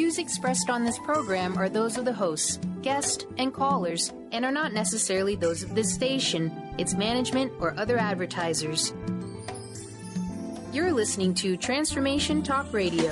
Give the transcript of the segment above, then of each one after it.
views expressed on this program are those of the hosts, guests, and callers, and are not necessarily those of this station, its management, or other advertisers. You're listening to Transformation Talk Radio.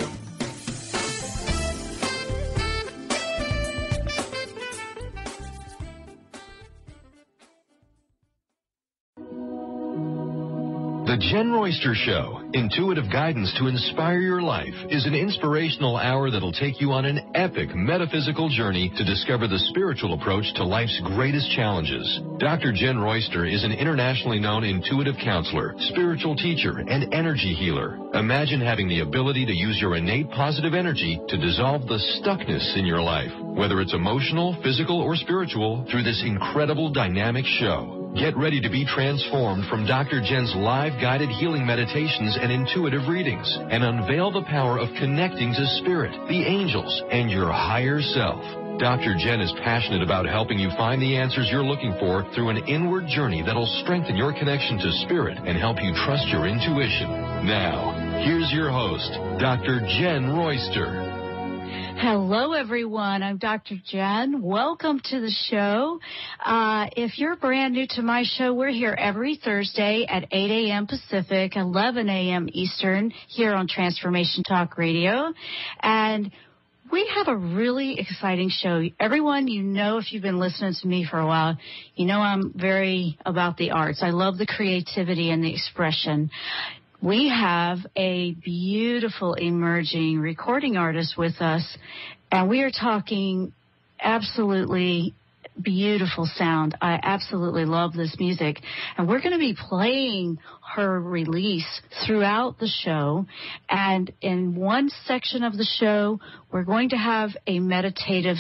The Jenn Royster Show, intuitive guidance to inspire your life, is an inspirational hour that'll take you on an epic metaphysical journey to discover the spiritual approach to life's greatest challenges. Dr. Jenn Royster is an internationally known intuitive counselor, spiritual teacher, and energy healer. Imagine having the ability to use your innate positive energy to dissolve the stuckness in your life, whether it's emotional, physical, or spiritual, through this incredible dynamic show. Get ready to be transformed from Dr. Jenn's live guided healing meditations and intuitive readings, and unveil the power of connecting to spirit, the angels, and your higher self. Dr. Jenn is passionate about helping you find the answers you're looking for through an inward journey that'll strengthen your connection to spirit and help you trust your intuition. Now, here's your host, Dr. Jenn Royster. Hello, everyone. I'm Dr. Jenn. Welcome to the show. If you're brand new to my show, we're here every Thursday at 8 a.m. Pacific, 11 a.m. Eastern, here on Transformation Talk Radio. And we have a really exciting show. Everyone, you know, if you've been listening to me for a while, you know I'm very about the arts. I love the creativity and the expression. We have a beautiful emerging recording artist with us, and we are talking absolutely beautiful sound. I absolutely love this music, and we're going to be playing her release throughout the show. And in one section of the show, we're going to have a meditative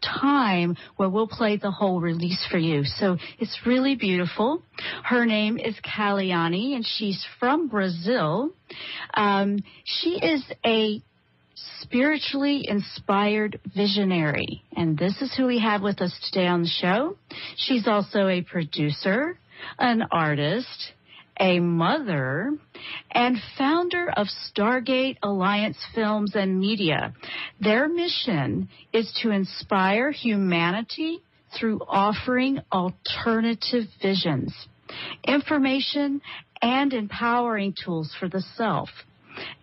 time where we'll play the whole release for you. So it's really beautiful. Her name is Kaliyani, and she's from Brazil. She is a spiritually inspired visionary, and this is who we have with us today on the show. She's also a producer, an artist, a mother, and founder of Stargate Alliance Films and Media. Their mission is to inspire humanity through offering alternative visions, information, and empowering tools for the self,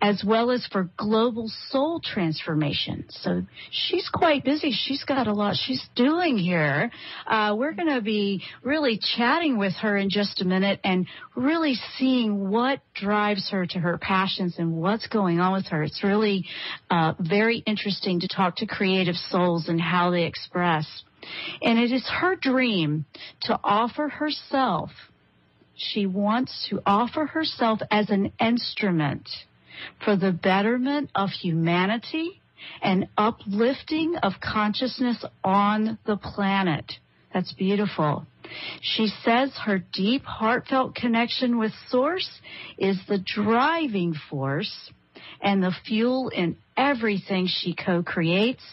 as well as for global soul transformation. So she's quite busy. She's got a lot she's doing here. We're going to be really chatting with her in just a minute and really seeing what drives her to her passions and what's going on with her. It's really very interesting to talk to creative souls and how they express. And it is her dream to offer herself. She wants to offer herself as an instrument for the betterment of humanity and uplifting of consciousness on the planet. That's beautiful. She says her deep, heartfelt connection with Source is the driving force and the fuel in everything she co-creates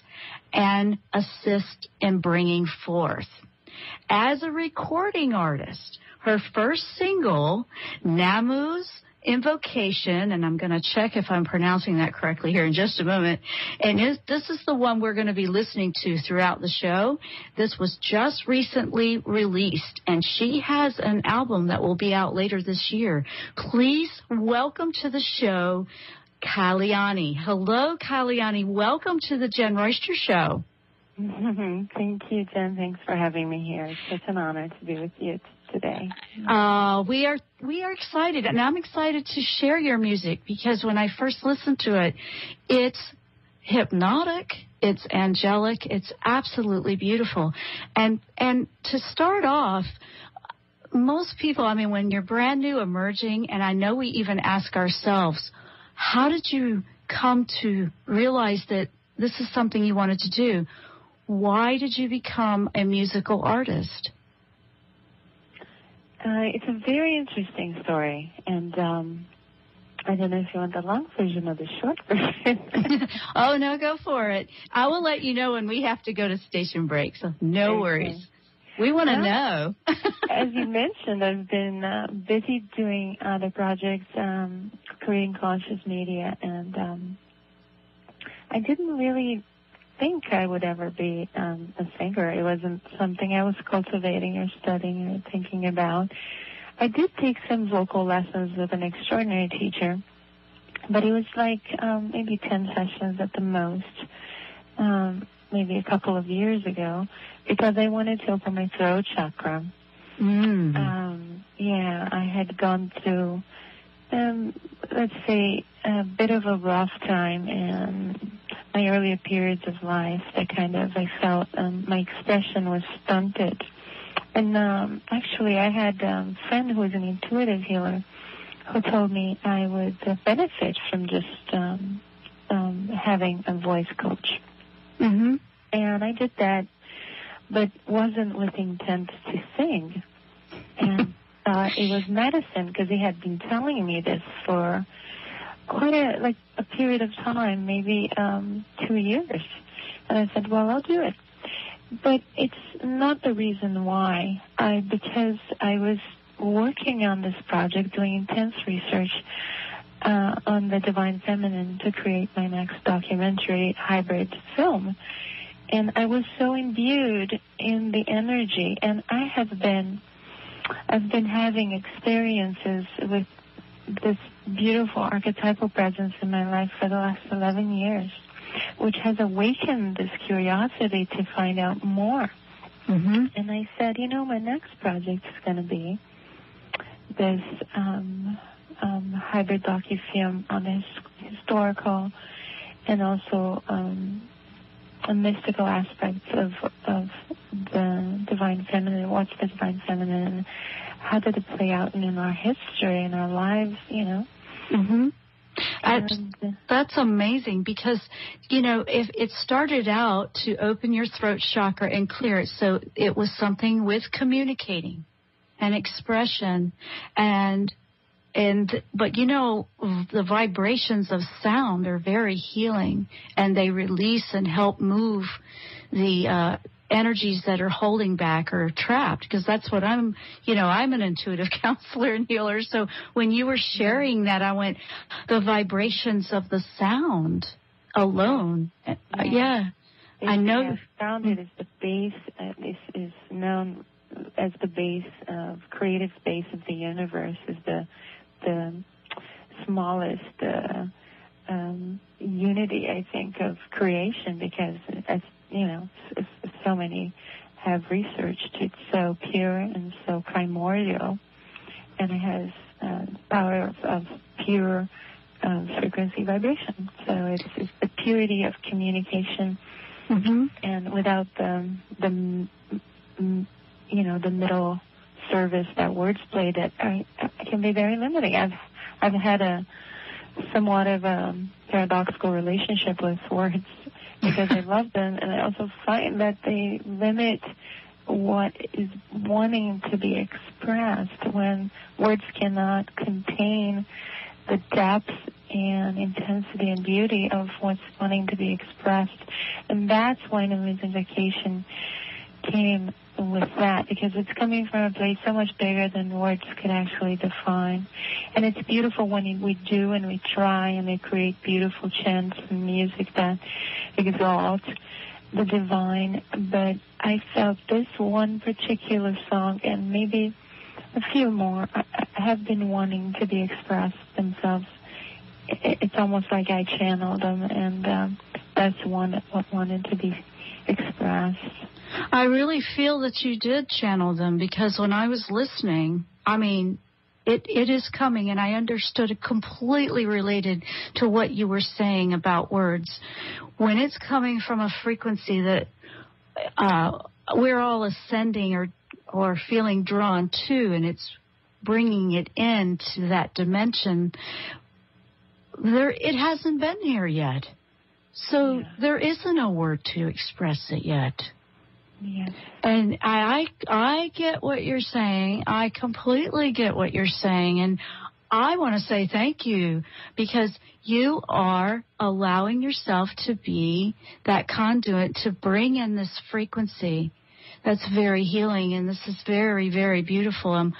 and assists in bringing forth. As a recording artist, her first single, Nammu's Invocation, and I'm going to check if I'm pronouncing that correctly here in just a moment, and this is the one we're going to be listening to throughout the show. This was just recently released, and she has an album that will be out later this year. Please welcome to the show, Kaliyani. Hello, Kaliyani. Welcome to the Jenn Royster Show. Thank you, Jen. Thanks for having me here. It's such an honor to be with you today. We are excited, and I'm excited to share your music because when I first listened to it, it's hypnotic, it's angelic, it's absolutely beautiful. And to start off, most people, I mean, when you're brand new, emerging, and I know we even ask ourselves, how did you come to realize that this is something you wanted to do? Why did you become a musical artist? It's a very interesting story, and I don't know if you want the long version or the short version. Oh, no, go for it. I will let you know when we have to go to station break, so no worries. We want to know. As you mentioned, I've been busy doing other projects, creating conscious media, and I didn't really think I would ever be a singer. It wasn't something I was cultivating or studying or thinking about. I did take some vocal lessons with an extraordinary teacher, but it was like maybe 10 sessions at the most, maybe a couple of years ago, because I wanted to open my throat chakra. Yeah, I had gone through, let's say, a bit of a rough time in my earlier periods of life. That kind of, I felt my expression was stunted. And actually, I had a friend who was an intuitive healer who told me I would benefit from just having a voice coach. Mm-hmm. And I did that, but wasn't with intent to sing. And it was medicine, because he had been telling me this for quite a period of time, maybe 2 years. And I said, well, I'll do it. But it's not the reason why. Because I was working on this project, doing intense research on the Divine Feminine to create my next documentary hybrid film. And I was so imbued in the energy, and I've been having experiences with this beautiful archetypal presence in my life for the last 11 years, which has awakened this curiosity to find out more. Mm-hmm. And I said, my next project is going to be this hybrid docu-film on the historical and also a mystical aspect of the Divine Feminine. What's the Divine Feminine? How did it play out in our history, in our lives, Mm-hmm. That's amazing, because, if it started out to open your throat chakra and clear it, so it was something with communicating and expression, but the vibrations of sound are very healing, and they release and help move the energies that are holding back or trapped, because that's what I'm an intuitive counselor and healer. So when you were sharing that, I went, the vibrations of the sound alone. Yeah. I know. Sound is the base, is known as the base of creative base of the universe, is the smallest unity, I think, of creation, because as so many have researched, it's so pure and so primordial, and it has power of pure frequency vibration. So it's the purity of communication, mm-hmm. and without the middle service that words play, that can be very limiting. I've had a somewhat of a paradoxical relationship with words, because I love them, and I also find that they limit what is wanting to be expressed when words cannot contain the depth and intensity and beauty of what's wanting to be expressed. And that's why Nammu's Invocation came with that, because it's coming from a place so much bigger than words could actually define. And it's beautiful when we do and we try, and they create beautiful chants and music that exalt the divine. But I felt this one particular song, and maybe a few more, have been wanting to be expressed themselves. It's almost like I channeled them, and that's one that wanted to be expressed. I really feel that you did channel them, because when I was listening, it is coming, and I understood it completely related to what you were saying about words. When it's coming from a frequency that we're all ascending or feeling drawn to, and it's bringing it into that dimension, it hasn't been here yet. So there isn't a word to express it yet. Yes. And I get what you're saying. I completely get what you're saying. And I want to say thank you, because you are allowing yourself to be that conduit to bring in this frequency that's very healing. And this is very, very beautiful.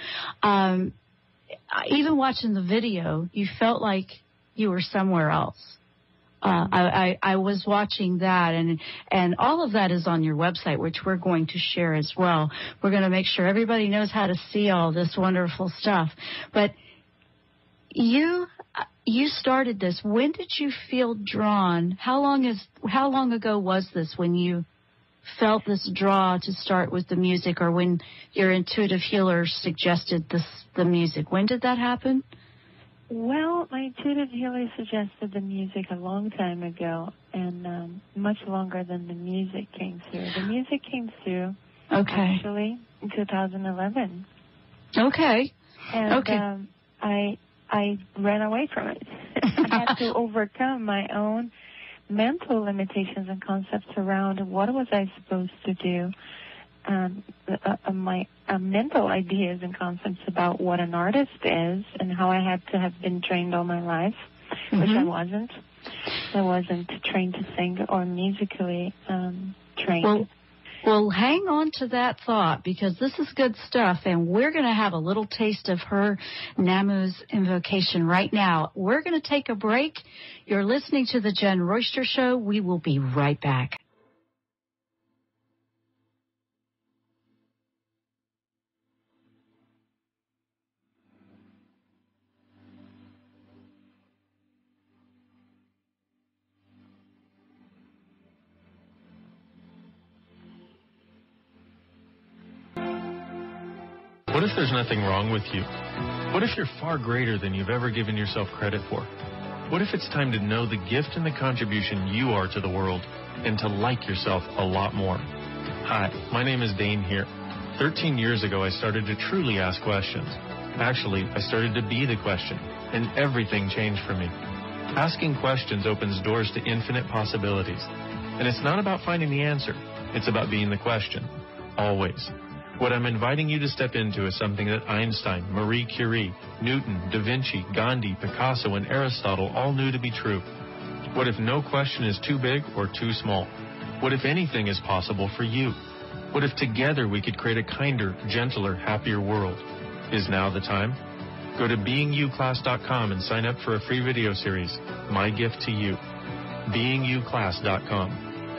Even watching the video, you felt like you were somewhere else. I was watching that, and all of that is on your website, which we're going to share as well. We're going to make sure everybody knows how to see all this wonderful stuff. But you started this. When did you feel drawn? How long ago was this when you felt this draw to start with the music, or when your intuitive healer suggested the music? When did that happen? Well, my intuitive healer suggested the music a long time ago, and much longer than the music came through. The music came through actually in 2011. Okay. And I ran away from it. I had to overcome my own mental limitations and concepts around what was I supposed to do. My mental ideas and concepts about what an artist is and how I had to have been trained all my life, which I wasn't. I wasn't trained to sing or musically trained. Well, hang on to that thought, because this is good stuff, and we're going to have a little taste of her Nammu's Invocation right now. We're going to take a break. You're listening to The Jenn Royster Show. We will be right back. What if there's nothing wrong with you? What if you're far greater than you've ever given yourself credit for? What if it's time to know the gift and the contribution you are to the world and to like yourself a lot more? Hi, my name is Dane here. 13 years ago, I started to truly ask questions. Actually, I started to be the question, and everything changed for me. Asking questions opens doors to infinite possibilities. And it's not about finding the answer. It's about being the question. Always. What I'm inviting you to step into is something that Einstein, Marie Curie, Newton, Da Vinci, Gandhi, Picasso, and Aristotle all knew to be true. What if no question is too big or too small? What if anything is possible for you? What if together we could create a kinder, gentler, happier world? Is now the time? Go to beingyouclass.com and sign up for a free video series, My Gift to You. beingyouclass.com.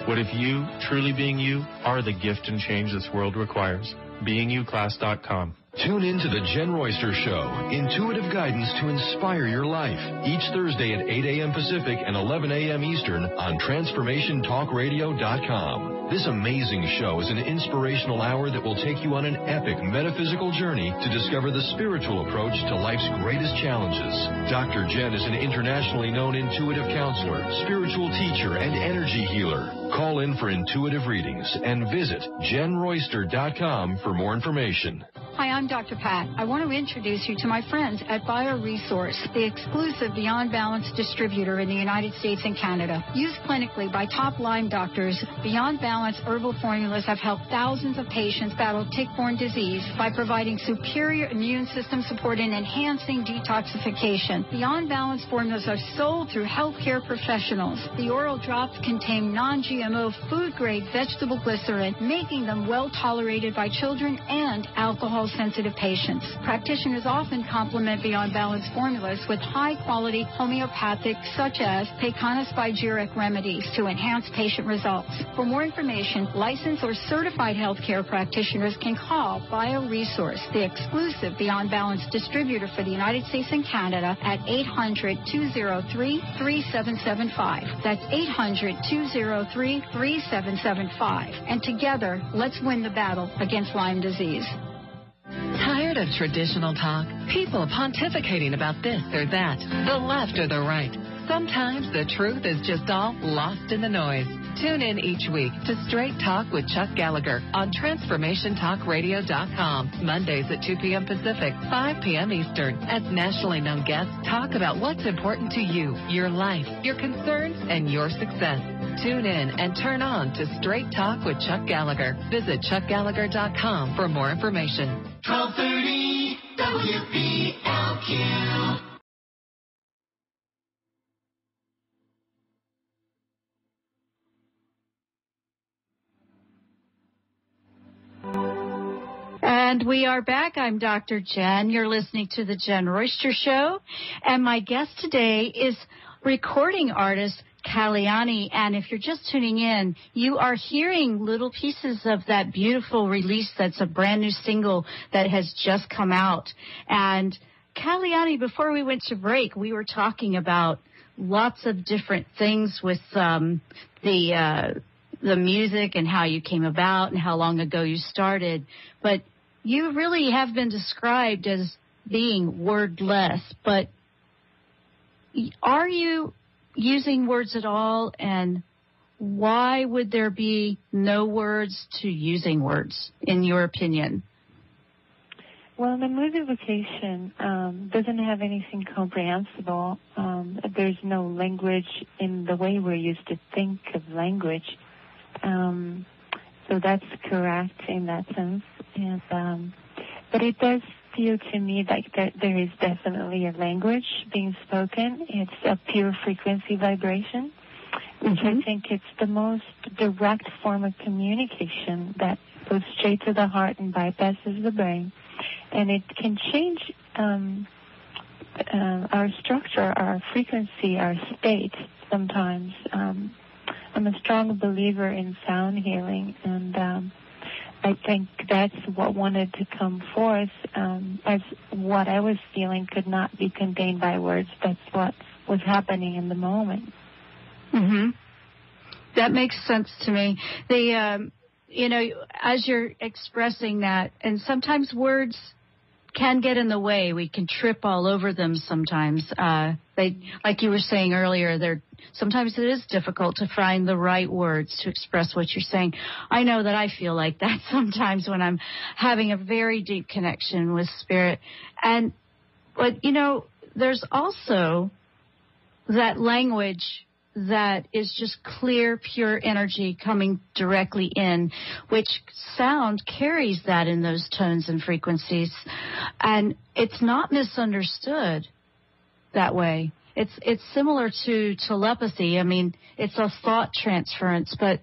What if you, truly being you, are the gift and change this world requires? beingyouclass.com. Tune in to The Jenn Royster Show, intuitive guidance to inspire your life. Each Thursday at 8 a.m. Pacific and 11 a.m. Eastern on TransformationTalkRadio.com. This amazing show is an inspirational hour that will take you on an epic metaphysical journey to discover the spiritual approach to life's greatest challenges. Dr. Jenn is an internationally known intuitive counselor, spiritual teacher, and energy healer. Call in for intuitive readings and visit JennRoyster.com for more information. Hi, I'm Dr. Pat. I want to introduce you to my friends at BioResource, the exclusive Beyond Balance distributor in the United States and Canada. Used clinically by top-line doctors, Beyond Balance herbal formulas have helped thousands of patients battle tick-borne disease by providing superior immune system support and enhancing detoxification. Beyond Balance formulas are sold through healthcare professionals. The oral drops contain non-GMO food-grade vegetable glycerin, making them well-tolerated by children and alcohol-sensitive patients. Practitioners often complement Beyond Balance formulas with high-quality homeopathic, such as Pecana-Spigeric remedies to enhance patient results. For more information, licensed or certified healthcare practitioners can call BioResource, the exclusive Beyond Balance distributor for the United States and Canada, at 800-203-3775. That's 800-203-3775. And together, let's win the battle against Lyme disease. Tired of traditional talk? People pontificating about this or that, the left or the right. Sometimes the truth is just all lost in the noise. Tune in each week to Straight Talk with Chuck Gallagher on TransformationTalkRadio.com, Mondays at 2 p.m. Pacific, 5 p.m. Eastern, as nationally known guests talk about what's important to you, your life, your concerns, and your success. Tune in and turn on to Straight Talk with Chuck Gallagher. Visit ChuckGallagher.com for more information. 1230 WPLQ. And we are back. I'm Dr. Jenn. You're listening to The Jenn Royster Show. And my guest today is recording artist Kaliyani, and if you're just tuning in, you are hearing little pieces of that beautiful release that's a brand new single that has just come out. And Kaliyani, before we went to break, we were talking about lots of different things with the music and how you came about and how long ago you started. But you really have been described as being wordless. But are you using words at all? And why would there be no words to using words, in your opinion? Well, the mood invocation doesn't have anything comprehensible. There's no language in the way we're used to think of language. So that's correct in that sense. And, but it does feel to me like that there is definitely a language being spoken. It's a pure frequency vibration, which I think it's the most direct form of communication that goes straight to the heart and bypasses the brain. And it can change our structure, our frequency, our state sometimes. I'm a strong believer in sound healing, and I think that's what wanted to come forth as what I was feeling could not be contained by words. That's what was happening in the moment. Mm-hmm. That makes sense to me. You know, as you're expressing that, and sometimes words can get in the way. We can trip all over them sometimes. Like you were saying earlier, sometimes it is difficult to find the right words to express what you're saying. I know that I feel like that sometimes when I'm having a very deep connection with spirit. But, you know, there's also that language that is just clear, pure energy coming directly in, which sound carries that in those tones and frequencies. And it's not misunderstood that way. It's similar to telepathy. I mean, it's a thought transference, but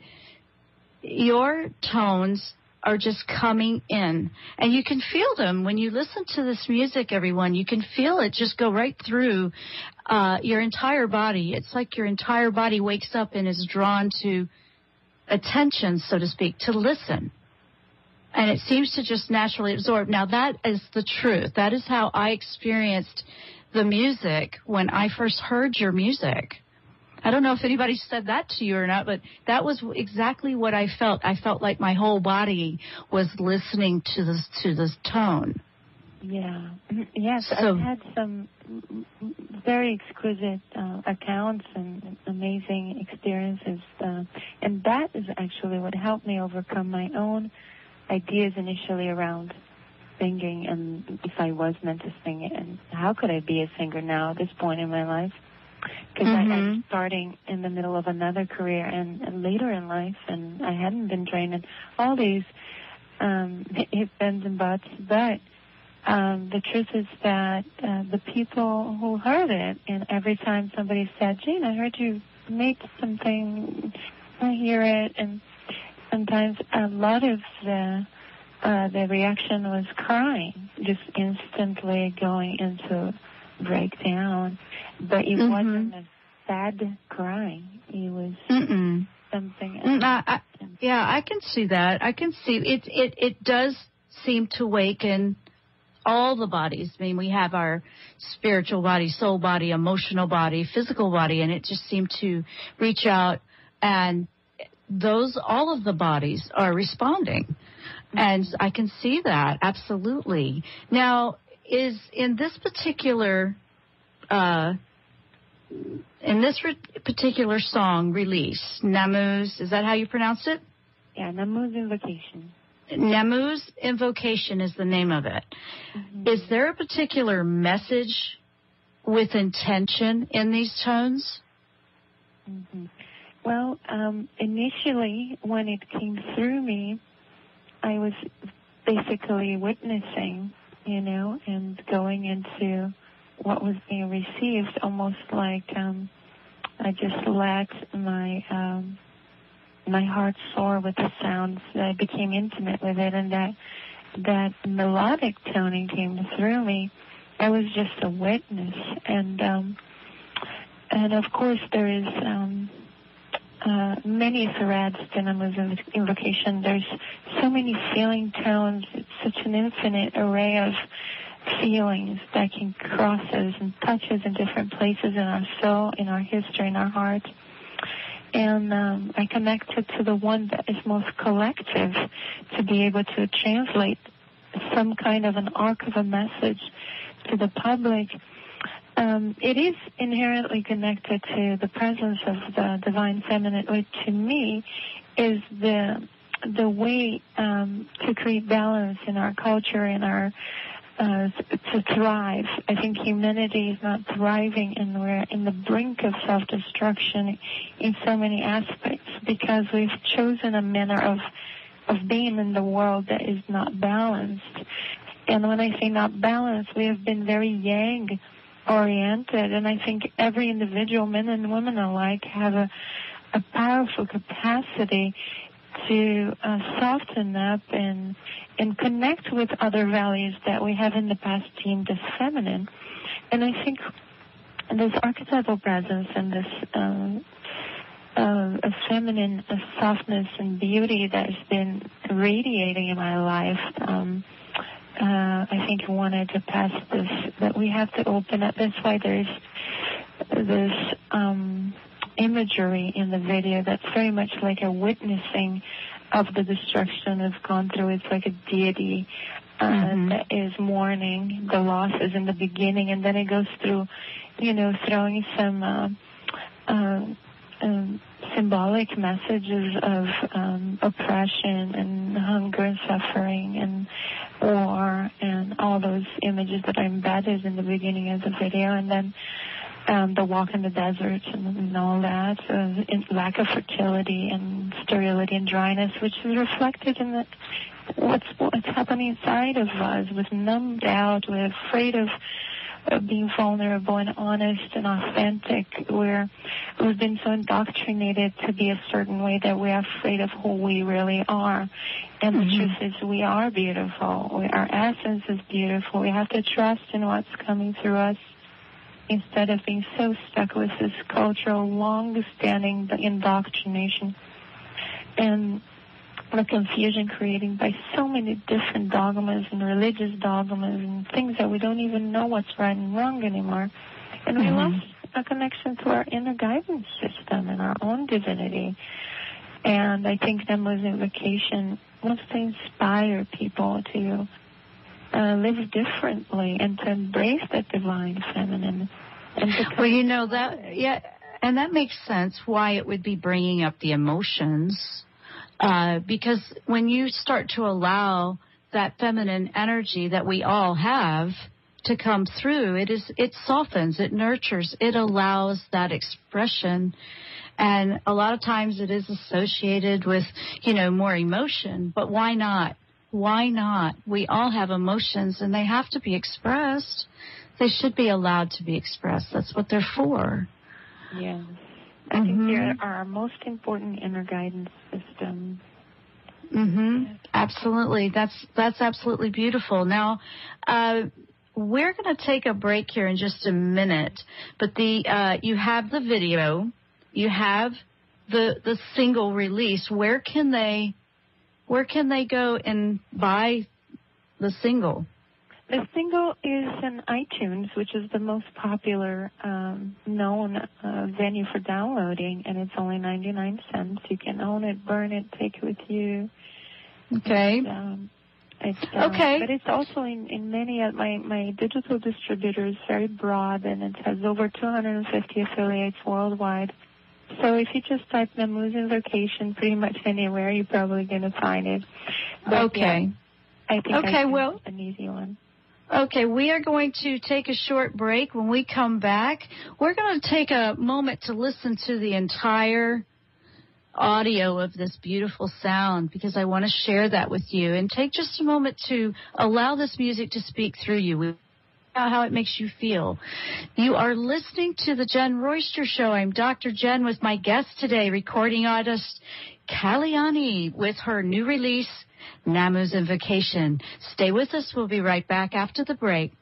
your tones are just coming in. And you can feel them when you listen to this music, everyone. You can feel it just go right through your entire body. It's like your entire body wakes up and is drawn to attention, so to speak, to listen. And it seems to just naturally absorb. Now, that is the truth. That is how I experienced the music when I first heard your music. I don't know if anybody said that to you or not, but that was exactly what I felt. I felt like my whole body was listening to this tone. Yeah. Yes, so, I've had some very exquisite accounts and amazing experiences. And that is actually what helped me overcome my own ideas initially around singing and if I was meant to sing it. And how could I be a singer now at this point in my life? Because I'm starting in the middle of another career and later in life, and I hadn't been trained in all these ifs, ands, and buts. But the truth is that the people who heard it, and every time somebody said, Jane, I heard you make something, I hear it, and sometimes a lot of the reaction was crying, just instantly going into breakdown. But it wasn't a sad crying. It was something else. I can see that. I can see it does seem to awaken all the bodies. I mean, we have our spiritual body, soul body, emotional body, physical body, and it just seemed to reach out, and all of the bodies are responding. And I can see that, absolutely. Now, is in this particular song release, Nammu's, is that how you pronounce it? Yeah, Nammu's Invocation. Nammu's Invocation is the name of it. Is there a particular message with intention in these tones? Well, initially, when it came through me, I was basically witnessing, and going into what was being received, almost like I just let my heart soar with the sounds. I became intimate with it, and that melodic toning came through me. I was just a witness, and of course there is many threads to Nammu's invocation. There's so many feeling tones. It's such an infinite array of feelings that can cross us and touch us in different places in our soul, in our history, in our heart. And I connected to the one that is most collective to be able to translate some kind of an arc of a message to the public. It is inherently connected to the presence of the divine feminine, which to me is the way to create balance in our culture, in our to thrive. I think humanity is not thriving, and we're in the brink of self-destruction in so many aspects because we've chosen a manner of being in the world that is not balanced. And when I say not balanced, we have been very yang oriented, and I think every individual, men and women alike, have a powerful capacity to soften up and connect with other values that we have in the past deemed as feminine. And I think this archetypal presence and this a feminine softness and beauty that has been radiating in my life, I think I wanted to pass this, that we have to open up. That's why there's this imagery in the video that's very much like a witnessing of the destruction that's gone through. It's like a deity that is mourning the losses in the beginning, and then it goes through, throwing some symbolic messages of oppression and hunger and suffering and war and all those images that are embedded in the beginning of the video, and then the walk in the desert and all that, lack of fertility and sterility and dryness, which is reflected in what's happening inside of us. We're numbed out. We're afraid of being vulnerable and honest and authentic. We've been so indoctrinated to be a certain way that we're afraid of who we really are. And the truth is, we are beautiful. Our essence is beautiful. We have to trust in what's coming through us instead of being so stuck with this cultural, long-standing indoctrination and the confusion created by so many different dogmas and religious dogmas and things that we don't even know what's right and wrong anymore. And we lost a connection to our inner guidance system and our own divinity. And I think Nammu's invocation wants to inspire people to live differently and to embrace that divine feminine. And and that makes sense why it would be bringing up the emotions. Because when you start to allow that feminine energy that we all have to come through, it softens, it nurtures, it allows that expression. And a lot of times it is associated with, more emotion. But why not? Why not? We all have emotions, and they have to be expressed. They should be allowed to be expressed. That's what they're for. Yes. I think they are our most important inner guidance system. Absolutely. That's absolutely beautiful. Now, we're going to take a break here in just a minute, but you have the video, you have the single release. Where can they go and buy the single? The single is in iTunes, which is the most popular known venue for downloading, and it's only 99 cents. You can own it, burn it, take it with you. Okay. Okay. But it's also in many of my digital distributors, very broad, and it has over 250 affiliates worldwide. So if you just type Nammu's Invocation pretty much anywhere, you're probably going to find it. But okay. Yeah, I think well, it's an easy one. Okay, we are going to take a short break. When we come back, we're going to take a moment to listen to the entire audio of this beautiful sound because I want to share that with you, and take just a moment to allow this music to speak through you. How it makes you feel. You are listening to the Jenn Royster Show. I'm Dr. Jenn with my guest today, recording artist Kaliyani, with her new release, Nammu's Invocation. Stay with us. We'll be right back after the break.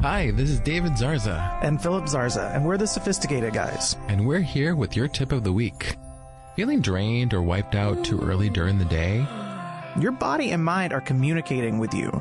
Hi, this is David Zarza. And Philip Zarza, and we're the Sophisticated Guys. And we're here with your tip of the week. Feeling drained or wiped out too early during the day? Your body and mind are communicating with you.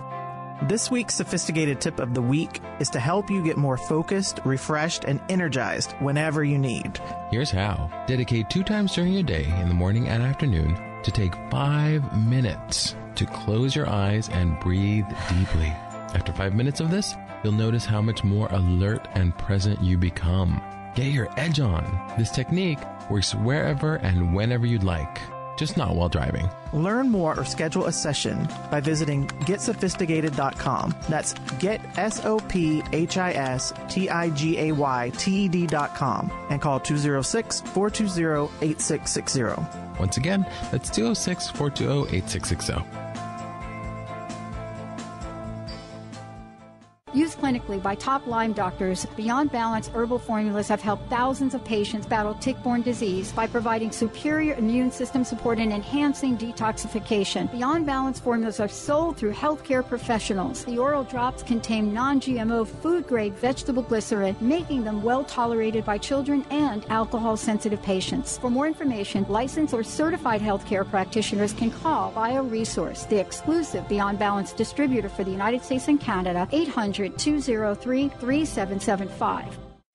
This week's Sophisticated Tip of the Week is to help you get more focused, refreshed, and energized whenever you need. Here's how. Dedicate 2 times during your day, in the morning and afternoon, to take 5 minutes to close your eyes and breathe deeply. After 5 minutes of this, you'll notice how much more alert and present you become. Get your edge on. This technique works wherever and whenever you'd like, just not while driving. Learn more or schedule a session by visiting GetSophisticated.com. That's GetSophistigated.com and call 206-420-8660. Once again, that's 206-420-8660. Used clinically by top Lyme doctors, Beyond Balance herbal formulas have helped thousands of patients battle tick-borne disease by providing superior immune system support and enhancing detoxification. Beyond Balance formulas are sold through healthcare professionals. The oral drops contain non-GMO food-grade vegetable glycerin, making them well-tolerated by children and alcohol-sensitive patients. For more information, licensed or certified healthcare practitioners can call BioResource, the exclusive Beyond Balance distributor for the United States and Canada, 800-203-3775.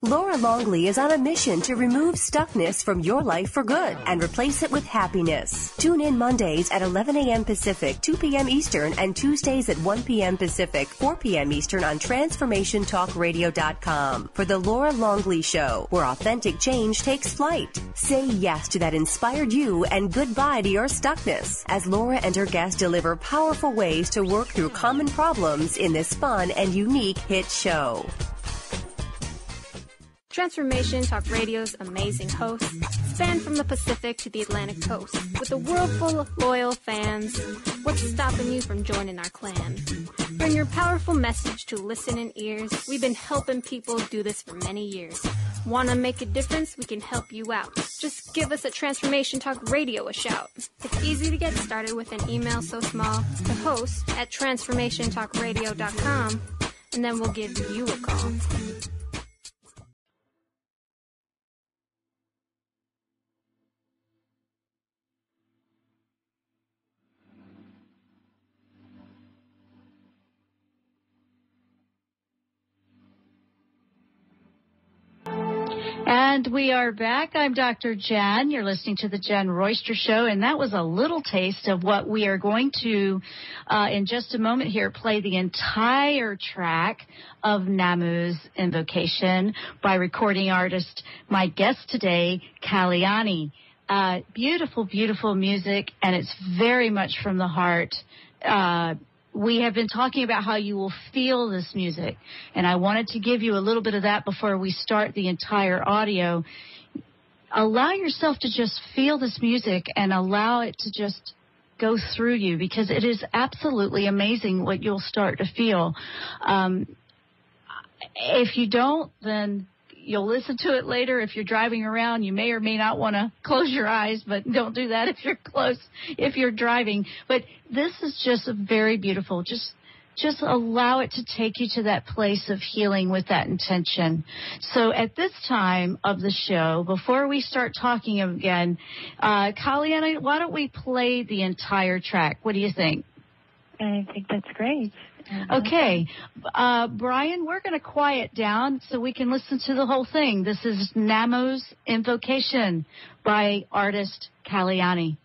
Laura Longley is on a mission to remove stuckness from your life for good and replace it with happiness. Tune in Mondays at 11 a.m. Pacific, 2 p.m. Eastern, and Tuesdays at 1 p.m. Pacific, 4 p.m. Eastern on TransformationTalkRadio.com for The Laura Longley Show, where authentic change takes flight. Say yes to that inspired you and goodbye to your stuckness as Laura and her guests deliver powerful ways to work through common problems in this fun and unique hit show. Transformation Talk Radio's amazing hosts span from the Pacific to the Atlantic coast. With a world full of loyal fans, what's stopping you from joining our clan? Bring your powerful message to listening ears. We've been helping people do this for many years. Want to make a difference? We can help you out. Just give us at Transformation Talk Radio a shout. It's easy to get started with an email so small to host at TransformationTalkRadio.com, and then we'll give you a call. And we are back. I'm Dr. Jenn. You're listening to the Jen Royster Show, and that was a little taste of what we are going to, in just a moment here, play the entire track of Nammu's Invocation by recording artist, my guest today, Kaliyani. Beautiful, beautiful music, and it's very much from the heart. We have been talking about how you will feel this music, and I wanted to give you a little bit of that before we start the entire audio. Allow yourself to just feel this music and allow it to just go through you, because it is absolutely amazing what you'll start to feel. If you don't, then you'll listen to it later. If you're driving around, you may or may not want to close your eyes, but don't do that if you're driving. But this is just very beautiful. Just allow it to take you to that place of healing with that intention. So at this time of the show, before we start talking again, Kaliyani, why don't we play the entire track? What do you think? I think that's great. Okay. Brian, we're going to quiet down so we can listen to the whole thing. This is Nammu's Invocation by Artist Kaliyani.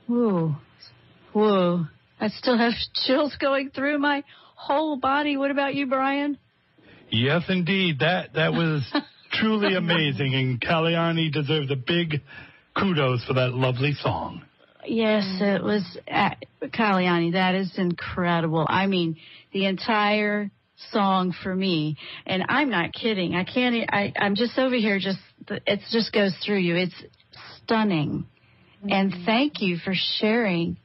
Whoa. Whoa. I still have chills going through my whole body. What about you, Brian? Yes, indeed. That was truly amazing, and Kaliyani deserves a big kudos for that lovely song. Yes, it was, Kaliyani, that is incredible. I mean, the entire song for me, and I'm not kidding. I'm just over here, it just goes through you. It's stunning. And thank you for sharing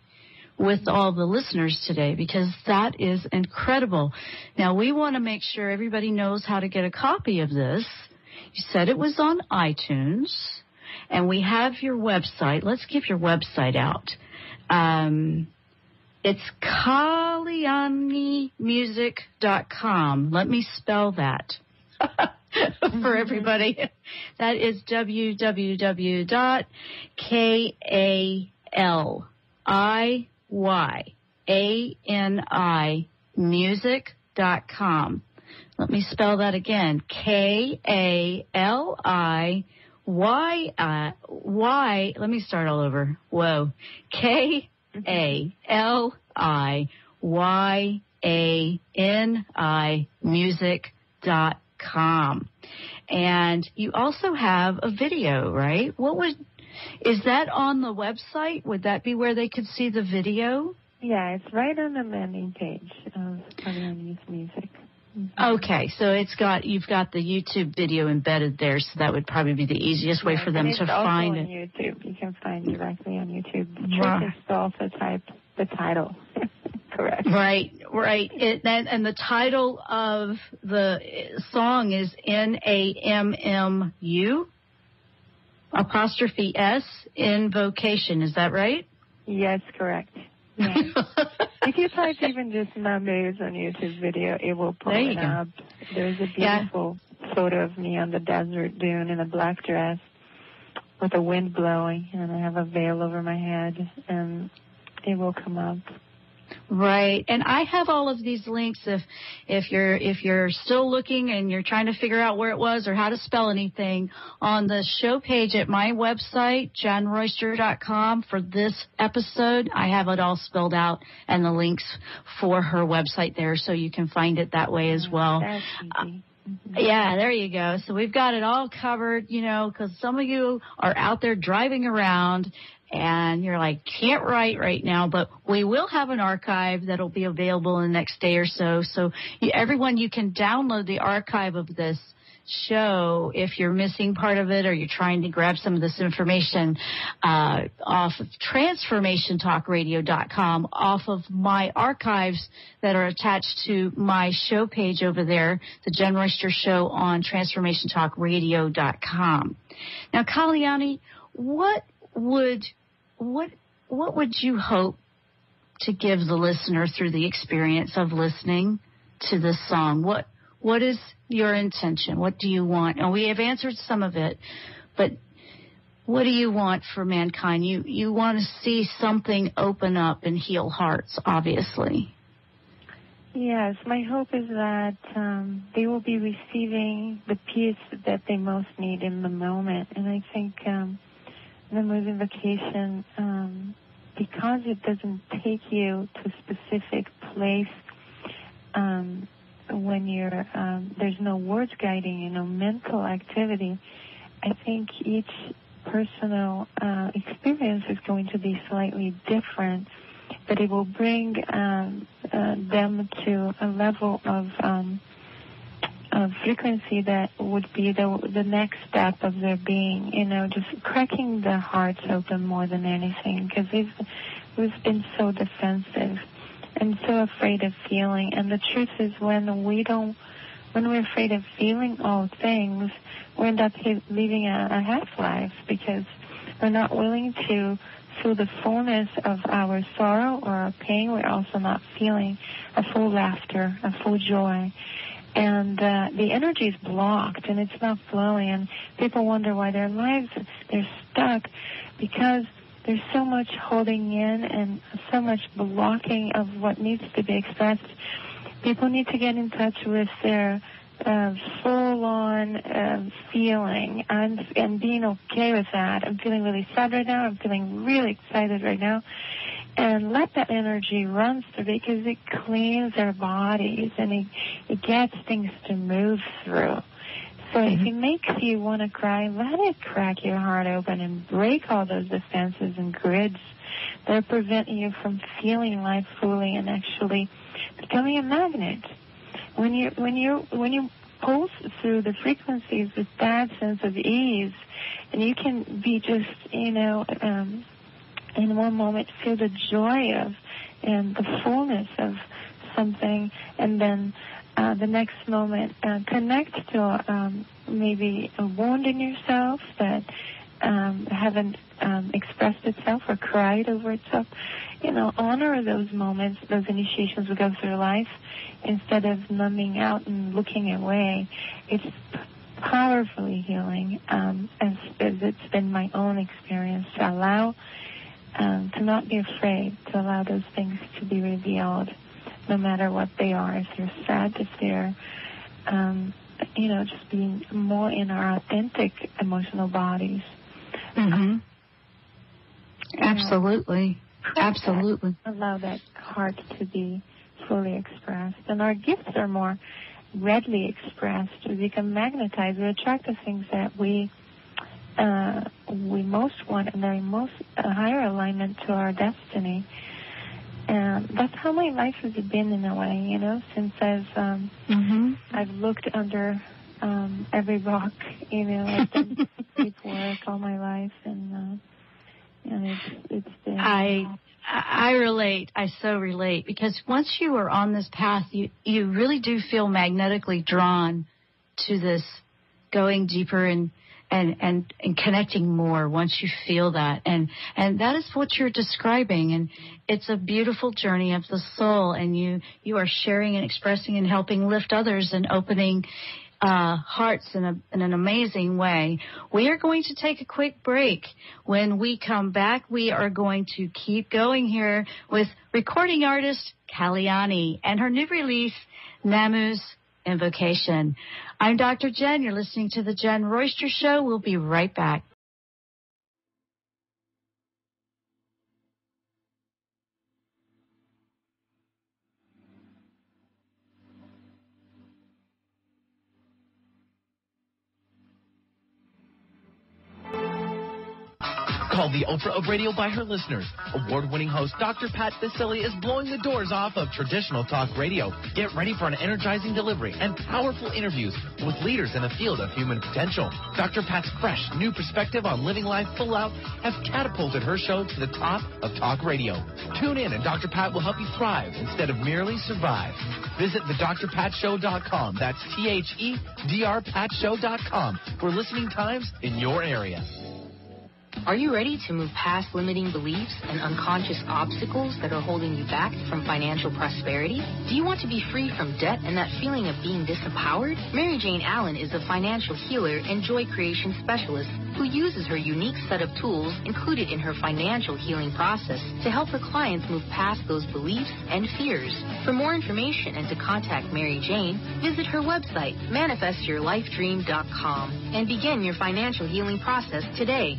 with all the listeners today, because that is incredible. Now, we want to make sure everybody knows how to get a copy of this. You said it was on iTunes, and we have your website. Let's give your website out. It's kaliyanimusic.com. Let me spell that for everybody. That is www.kaliyanimusic.com. Let me spell that again. KALIY. Let me start all over. Whoa. KALIYANI music.com. And you also have a video, right? Is that on the website? Would that be where they could see the video? Yeah, it's right on the landing page of Kaliyani's music. Okay, so you've got the YouTube video embedded there, so that would probably be the easiest way for them to find it. It's also on YouTube. You can find directly on YouTube. The trick is to also type the title. Correct. Right. And the title of the song is NAMMU '(S) Invocation. Is that right? Yes, correct. Yeah. If you type even just Nammu on YouTube video, it will pull it up. There's a beautiful photo of me on the desert dune in a black dress with the wind blowing, and I have a veil over my head, and it will come up. Right, and I have all of these links. If you're still looking and you're trying to figure out where it was or how to spell anything, on the show page at my website, JennRoyster.com, for this episode, I have it all spelled out and the links for her website there, so you can find it that way as well. That's easy. Yeah, there you go. So we've got it all covered, because some of you are out there driving around and you're like, can't write right now, but we will have an archive that'll be available in the next day or so. So everyone, you can download the archive of this show if you're missing part of it or you're trying to grab some of this information off of transformationtalkradio.com, off of my archives that are attached to my show page over there, the Jenn Royster Show on transformationtalkradio.com. Now, Kaliyani, what would you hope to give the listener through the experience of listening to this song? What is your intention? What do you want? And we have answered some of it, but what do you want for mankind? You want to see something open up and heal hearts, obviously. Yes, my hope is that they will be receiving the peace that they most need in the moment. And I think Nammu's Invocation, because it doesn't take you to a specific place when you're, there's no words guiding you, no mental activity, I think each personal experience is going to be slightly different, but it will bring them to a level of frequency that would be the next step of their being, just cracking their hearts open more than anything, because we've been so defensive and so afraid of feeling. And the truth is, when we're afraid of feeling all things, we end up living a half-life, because we're not willing to feel the fullness of our sorrow or our pain. We're also not feeling a full laughter, a full joy. And the energy is blocked and it's not flowing. And people wonder why their lives, they're stuck, because there's so much holding in and so much blocking of what needs to be expressed. People need to get in touch with their full-on feeling and being okay with that. I'm feeling really sad right now. I'm feeling really excited right now. And let that energy run through, because it cleans our bodies and it gets things to move through. So if it makes you want to cry, let it crack your heart open and break all those defenses and grids that are preventing you from feeling life fully and actually becoming a magnet. When you pulse through the frequencies with that sense of ease, and you can be just, in one moment feel the joy of and the fullness of something, and then the next moment connect to maybe a wound in yourself that haven't expressed itself or cried over itself. Honor those moments, those initiations we go through life, instead of numbing out and looking away. It's powerfully healing, as it's been my own experience, to allow, to not be afraid, to allow those things to be revealed, no matter what they are. If they're sad, if they're, just being more in our authentic emotional bodies. Mm-hmm. Absolutely. Absolutely. Allow that heart to be fully expressed. And our gifts are more readily expressed. We become magnetized. We attract the things that we most want, and they're in most higher alignment to our destiny. And that's how my life has been, in a way, since I've looked under every rock, I've done deep work all my life, and it's been. I relate. I so relate, because once you are on this path, you really do feel magnetically drawn to this, going deeper and connecting more once you feel that. And that is what you're describing. And it's a beautiful journey of the soul. And you are sharing and expressing and helping lift others and opening hearts in an amazing way. We are going to take a quick break. When we come back, we are going to keep going here with recording artist Kaliyani and her new release, Nammu's Invocation. I'm Dr. Jenn. You're listening to The Jenn Royster Show. We'll be right back. Called the Oprah of radio by her listeners, award-winning host Dr. Pat Baccili is blowing the doors off of traditional talk radio. Get ready for an energizing delivery and powerful interviews with leaders in the field of human potential. Dr. Pat's fresh, new perspective on living life full out have catapulted her show to the top of talk radio. Tune in and Dr. Pat will help you thrive instead of merely survive. Visit thedrpatshow.com. That's THEDRPatshow.com for listening times in your area. Are you ready to move past limiting beliefs and unconscious obstacles that are holding you back from financial prosperity? Do you want to be free from debt and that feeling of being disempowered? Mary Jane Allen is a financial healer and joy creation specialist who uses her unique set of tools included in her financial healing process to help her clients move past those beliefs and fears. For more information and to contact Mary Jane, visit her website, manifestyourlifedream.com, and begin your financial healing process today.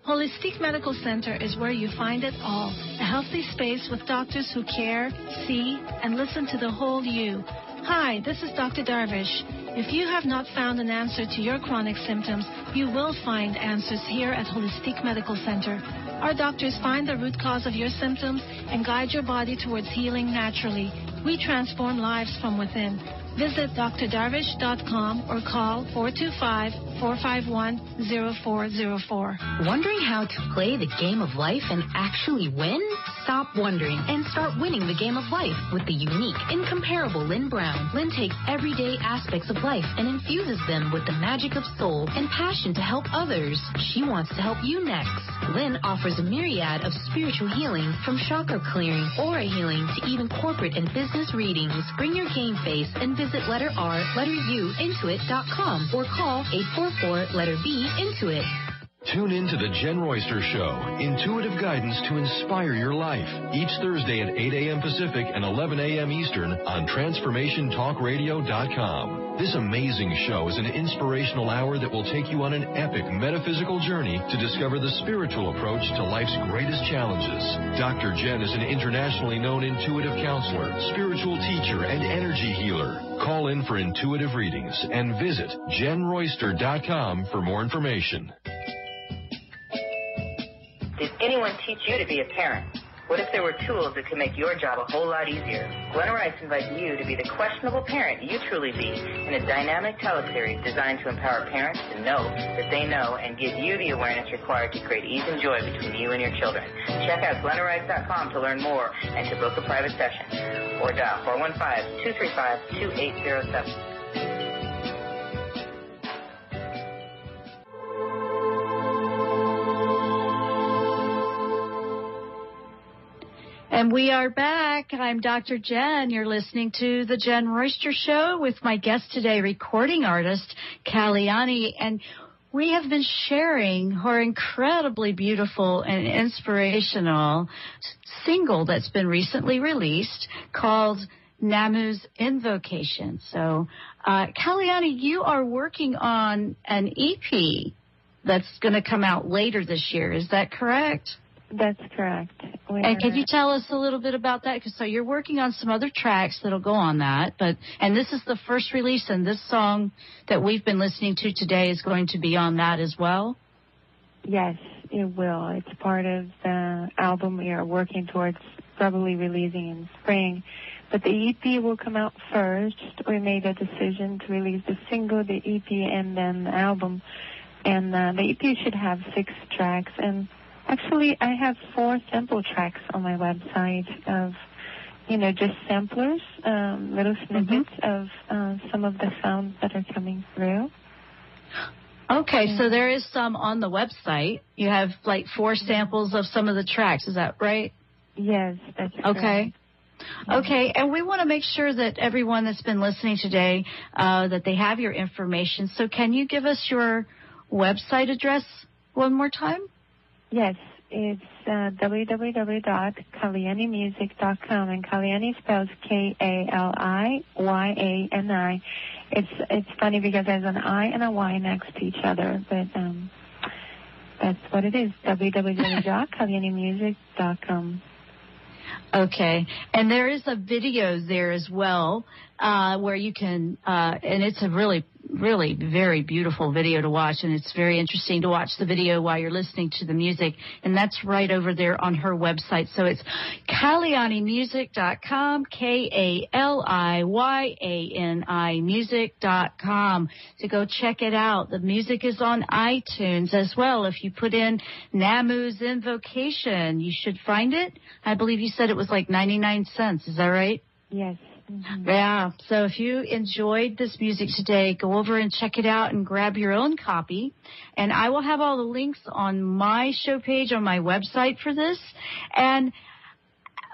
Holistic Medical Center is where you find it all. A healthy space with doctors who care, see, and listen to the whole you. Hi, this is Dr. Darvish. If you have not found an answer to your chronic symptoms, you will find answers here at Holistic Medical Center. Our doctors find the root cause of your symptoms and guide your body towards healing naturally. We transform lives from within. Visit drdarvish.com or call 425-451-0404. Wondering how to play the game of life and actually win? Stop wondering and start winning the game of life with the unique, incomparable Lynn Brown. Lynn takes everyday aspects of life and infuses them with the magic of soul and passion to help others. She wants to help you next. Lynn offers a myriad of spiritual healing, from chakra clearing, aura healing, to even corporate and business readings. Bring your game face and visit letter R, letter U, intuit.com or call 844-letter B, Intuit. Tune in to The Jen Royster Show, intuitive guidance to inspire your life. Each Thursday at 8 a.m. Pacific and 11 a.m. Eastern on TransformationTalkRadio.com. This amazing show is an inspirational hour that will take you on an epic metaphysical journey to discover the spiritual approach to life's greatest challenges. Dr. Jenn is an internationally known intuitive counselor, spiritual teacher, and energy healer. Call in for intuitive readings and visit JenRoyster.com for more information. Did anyone teach you to be a parent? What if there were tools that could make your job a whole lot easier? Glenn Rice invites you to be the questionable parent you truly be in a dynamic teleseries designed to empower parents to know that they know and give you the awareness required to create ease and joy between you and your children. Check out GlenNRice.com to learn more and to book a private session. Or dial 415-235-2807. And we are back. I'm Dr. Jenn. You're listening to The Jen Royster Show with my guest today, recording artist Kaliyani. And we have been sharing her incredibly beautiful and inspirational single that's been recently released called Nammu's Invocation. So, Kaliyani, you are working on an EP that's going to come out later this year. Is that correct? That's correct. And can you tell us a little bit about that? So you're working on some other tracks that'll go on that, and this is the first release, and this song that we've been listening to today is going to be on that as well? Yes, it will. It's part of the album we are working towards probably releasing in spring. But the EP will come out first. We made a decision to release the single, the EP, and then the album. And the EP should have 6 tracks. And actually, I have 4 sample tracks on my website of, just samplers, little snippets of some of the sounds that are coming through. Okay, so there is some on the website. You have like 4 samples of some of the tracks. Is that right? Yes, that's okay. Correct. Okay, and we want to make sure that everyone that's been listening today, that they have your information. So can you give us your website address one more time? Yes, it's www.kaliyanimusic.com, and Kaliyani spells Kaliyani. It's funny because there's an I and a Y next to each other, but that's what it is, www.kaliyanimusic.com. Okay, and there is a video there as well where you can, and it's a really, really very beautiful video to watch, and it's very interesting to watch the video while you're listening to the music, and that's right over there on her website. So it's KaliyaniMusic.com, KALIYANI music.com, to go check it out. The music is on iTunes as well. If you put in Nammu's Invocation, you should find it. I believe you said it was like 99 cents. Is that right? Yes. Mm-hmm. Yeah, so if you enjoyed this music today, go over and check it out and grab your own copy. And I will have all the links on my show page on my website for this. And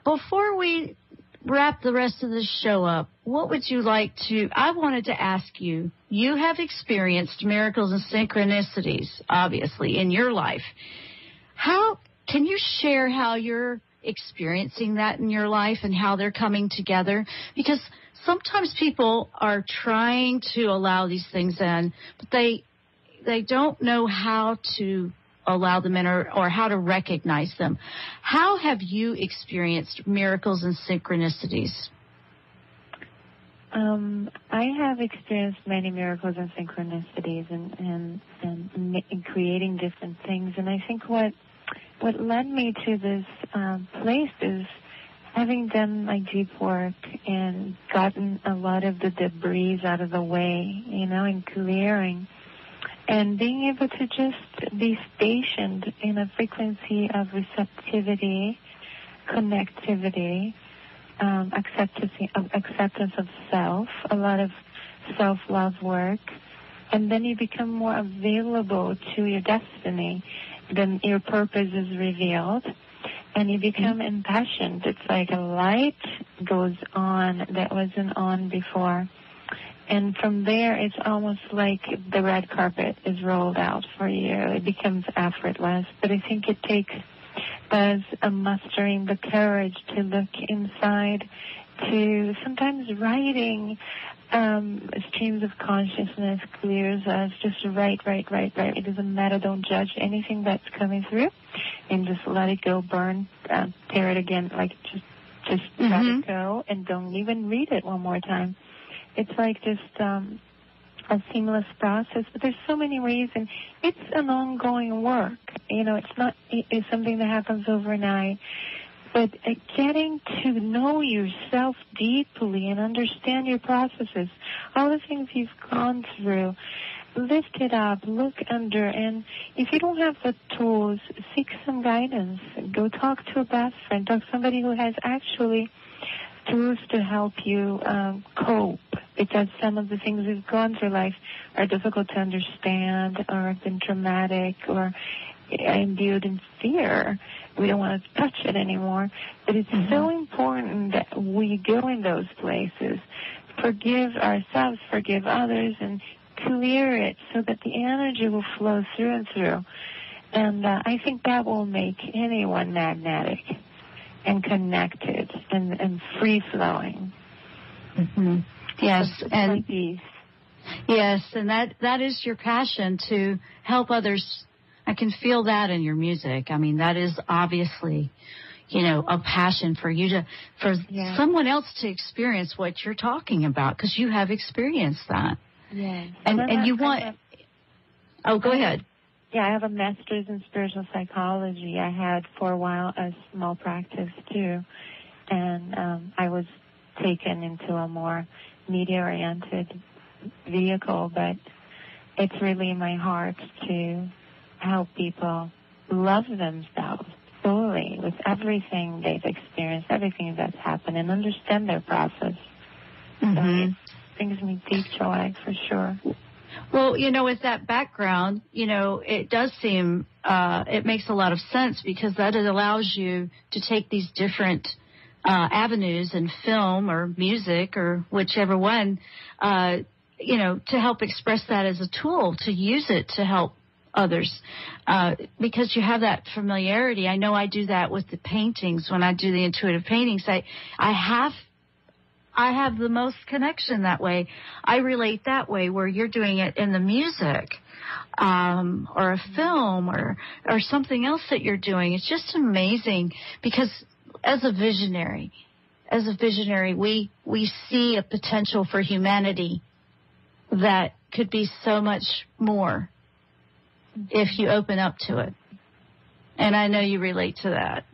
before we wrap the rest of the show up, what would you like to, I wanted to ask you, you have experienced miracles and synchronicities, obviously, in your life. How can you share how you're experiencing that in your life and how they're coming together? Because sometimes people are trying to allow these things in, but they don't know how to allow them in or how to recognize them. How have you experienced miracles and synchronicities? I have experienced many miracles and synchronicities and creating different things, and I think what led me to this place is having done my deep work and gotten a lot of the debris out of the way, and clearing, and being able to just be stationed in a frequency of receptivity, connectivity, acceptance of self, a lot of self-love work, and then you become more available to your destiny. Then your purpose is revealed, and you become impassioned. It's like a light goes on that wasn't on before. And from there, it's almost like the red carpet is rolled out for you. It becomes effortless. But I think it takes us mustering the courage to look inside, to sometimes writing streams of consciousness clears us. Just write. It doesn't matter. Don't judge anything that's coming through, and just let it go, burn, tear it again, like just let it go, and don't even read it one more time. It's like just a seamless process, but there's so many ways, and it's an ongoing work. It's something that happens overnight. But getting to know yourself deeply and understand your processes, all the things you've gone through, lift it up, look under, and if you don't have the tools, seek some guidance. Go talk to a best friend, talk to somebody who has actually tools to help you cope, because some of the things we've gone through life are difficult to understand or have been traumatic or imbued in fear. We don't want to touch it anymore. But it's so important that we go in those places, forgive ourselves, forgive others, and clear it so that the energy will flow through and through. And I think that will make anyone magnetic and connected and free-flowing. Yes, and yes, and that is your passion, to help others. I can feel that in your music. I mean, that is obviously, a passion for you for someone else to experience what you're talking about, because you have experienced that. Yes. And you want. Go ahead. Yeah, I have a master's in spiritual psychology. I had for a while a small practice too, and I was taken into a more media-oriented vehicle, but it's really in my heart to help people love themselves fully with everything they've experienced, everything that's happened, and understand their process. So it brings me deep joy, for sure. Well, with that background, it does seem, it makes a lot of sense, because that allows you to take these different avenues in film or music or whichever one, to help express that as a tool, to use it to help others, because you have that familiarity. I know I do that with the paintings. When I do the intuitive paintings, I have the most connection that way. I relate that way, where you're doing it in the music, or a film, or something else that you're doing. It's just amazing, because as a visionary, we see a potential for humanity that could be so much more if you open up to it. And I know you relate to that.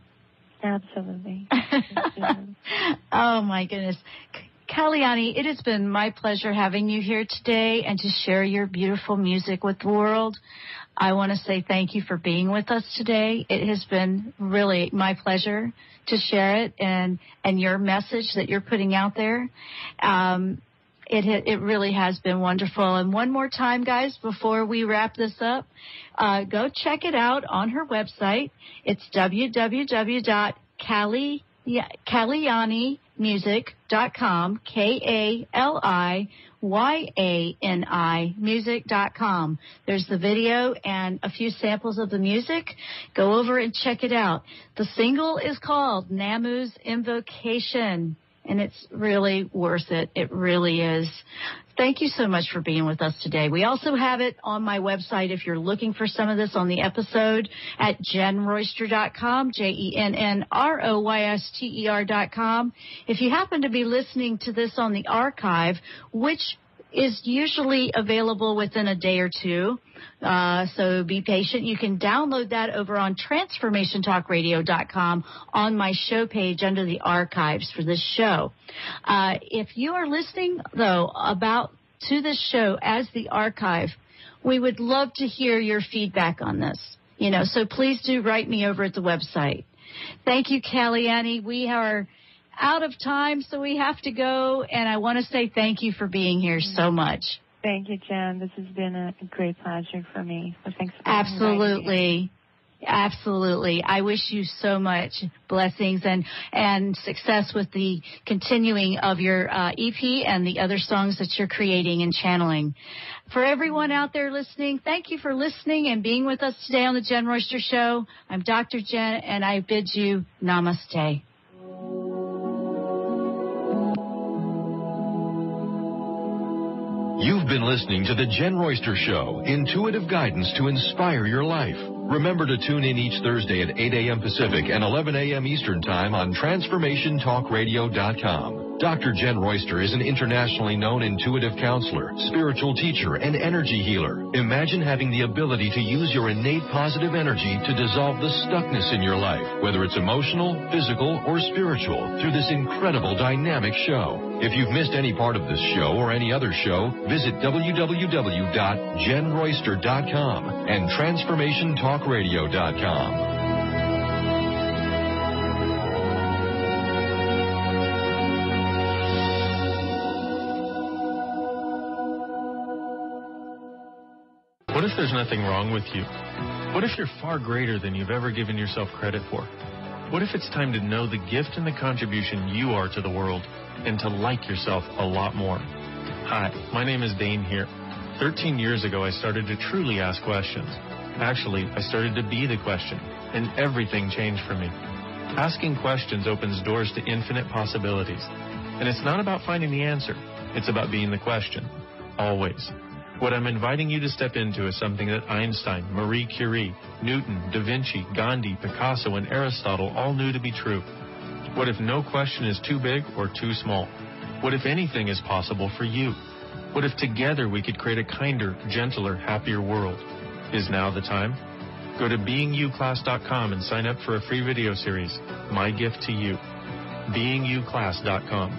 Absolutely. Oh, my goodness. Kaliyani, it has been my pleasure having you here today and to share your beautiful music with the world. I want to say thank you for being with us today. It has been really my pleasure to share it and your message that you're putting out there. It really has been wonderful. And one more time, guys, before we wrap this up, go check it out on her website. It's www.kaliyanimusic.com, KALIYANI music.com. There's the video and a few samples of the music. Go over and check it out. The single is called Nammu's Invocation, and it's really worth it. It really is. Thank you so much for being with us today. We also have it on my website if you're looking for some of this on the episode at JennRoyster.com, JENNROYSTER.com. If you happen to be listening to this on the archive, which is usually available within a day or two, so be patient. You can download that over on transformationtalkradio.com on my show page under the archives for this show. If you are listening, though, to this show as the archive, we would love to hear your feedback on this. So please do write me over at the website. Thank you, Kaliyani. We are out of time, so we have to go, and I want to say thank you for being here so much. Thank you, Jen. This has been a great pleasure for me. So thanks for Absolutely. Absolutely. I wish you so much blessings and success with the continuing of your EP and the other songs that you're creating and channeling. For everyone out there listening, thank you for listening and being with us today on the Jenn Royster Show. I'm Dr. Jenn, and I bid you namaste. You've been listening to The Jenn Royster Show, intuitive guidance to inspire your life. Remember to tune in each Thursday at 8 a.m. Pacific and 11 a.m. Eastern Time on TransformationTalkRadio.com. Dr. Jenn Royster is an internationally known intuitive counselor, spiritual teacher, and energy healer. Imagine having the ability to use your innate positive energy to dissolve the stuckness in your life, whether it's emotional, physical, or spiritual, through this incredible dynamic show. If you've missed any part of this show or any other show, visit www.jenroyster.com and TransformationTalkRadio.com. What if there's nothing wrong with you? What if you're far greater than you've ever given yourself credit for? What if it's time to know the gift and the contribution you are to the world and to like yourself a lot more? Hi, my name is Dane here. 13 years ago, I started to truly ask questions. Actually, I started to be the question, and everything changed for me. Asking questions opens doors to infinite possibilities. And it's not about finding the answer. It's about being the question. Always. What I'm inviting you to step into is something that Einstein, Marie Curie, Newton, Da Vinci, Gandhi, Picasso, and Aristotle all knew to be true. What if no question is too big or too small? What if anything is possible for you? What if together we could create a kinder, gentler, happier world? Is now the time? Go to beingyouclass.com and sign up for a free video series, My Gift to You. beingyouclass.com.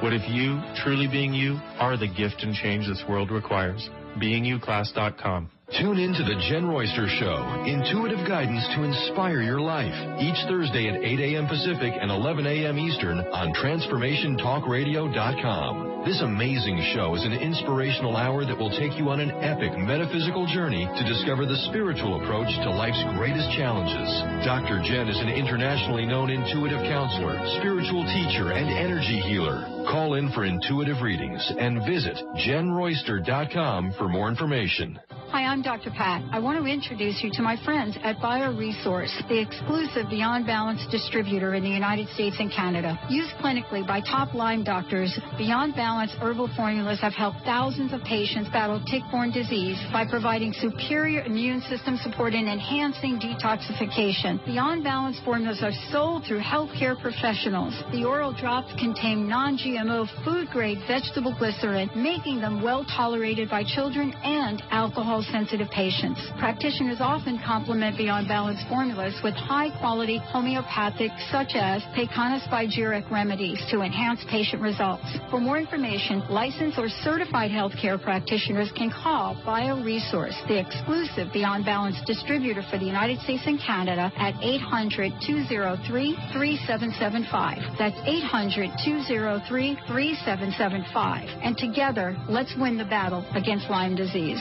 What if you, truly being you, are the gift and change this world requires? beingyouclass.com. Tune in to The Jenn Royster Show, intuitive guidance to inspire your life, each Thursday at 8 a.m. Pacific and 11 a.m. Eastern on TransformationTalkRadio.com. This amazing show is an inspirational hour that will take you on an epic metaphysical journey to discover the spiritual approach to life's greatest challenges. Dr. Jenn is an internationally known intuitive counselor, spiritual teacher, and energy healer. Call in for intuitive readings and visit JennRoyster.com for more information. Hi, I'm Dr. Pat. I want to introduce you to my friends at BioResource, the exclusive Beyond Balance distributor in the United States and Canada. Used clinically by top-line doctors, Beyond Balance herbal formulas have helped thousands of patients battle tick-borne disease by providing superior immune system support and enhancing detoxification. Beyond Balance formulas are sold through healthcare professionals. The oral drops contain non-GMO food-grade vegetable glycerin, making them well-tolerated by children and alcohol-sensitive patients. Practitioners often complement Beyond Balance formulas with high-quality homeopathic, such as pecanospigeric remedies to enhance patient results. For more information, licensed or certified healthcare practitioners can call BioResource, the exclusive Beyond Balance distributor for the United States and Canada, at 800-203-3775. That's 800-203-3775. And together, let's win the battle against Lyme disease.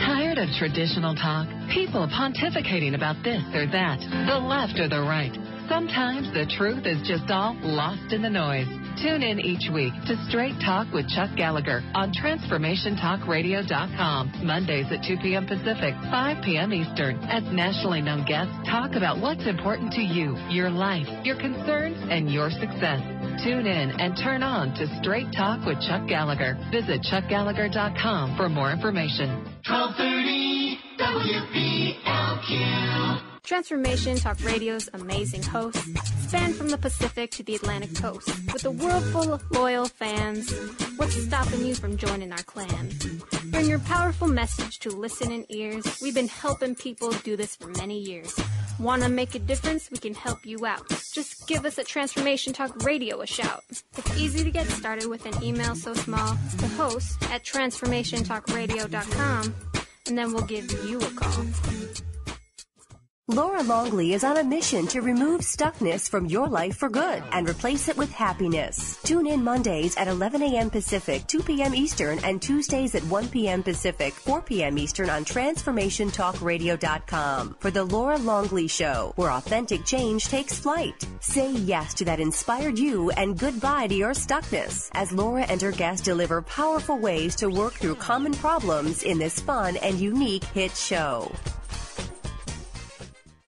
Tired of traditional talk? People pontificating about this or that, the left or the right. Sometimes the truth is just all lost in the noise. Tune in each week to Straight Talk with Chuck Gallagher on TransformationTalkRadio.com. Mondays at 2 p.m. Pacific, 5 p.m. Eastern, as nationally known guests talk about what's important to you, your life, your concerns, and your success. Tune in and turn on to Straight Talk with Chuck Gallagher. Visit ChuckGallagher.com for more information. 1230 WPLQ. Transformation Talk Radio's amazing hosts span from the Pacific to the Atlantic coast. With a world full of loyal fans, what's stopping you from joining our clan? Bring your powerful message to listening ears. We've been helping people do this for many years. Want to make a difference? We can help you out. Just give us at Transformation Talk Radio a shout. It's easy to get started with an email so small to host at TransformationTalkRadio.com, and then we'll give you a call. Laura Longley is on a mission to remove stuckness from your life for good and replace it with happiness. Tune in Mondays at 11 a.m. Pacific, 2 p.m. Eastern, and Tuesdays at 1 p.m. Pacific, 4 p.m. Eastern on TransformationTalkRadio.com for The Laura Longley Show, where authentic change takes flight. Say yes to that inspired you and goodbye to your stuckness as Laura and her guests deliver powerful ways to work through common problems in this fun and unique hit show.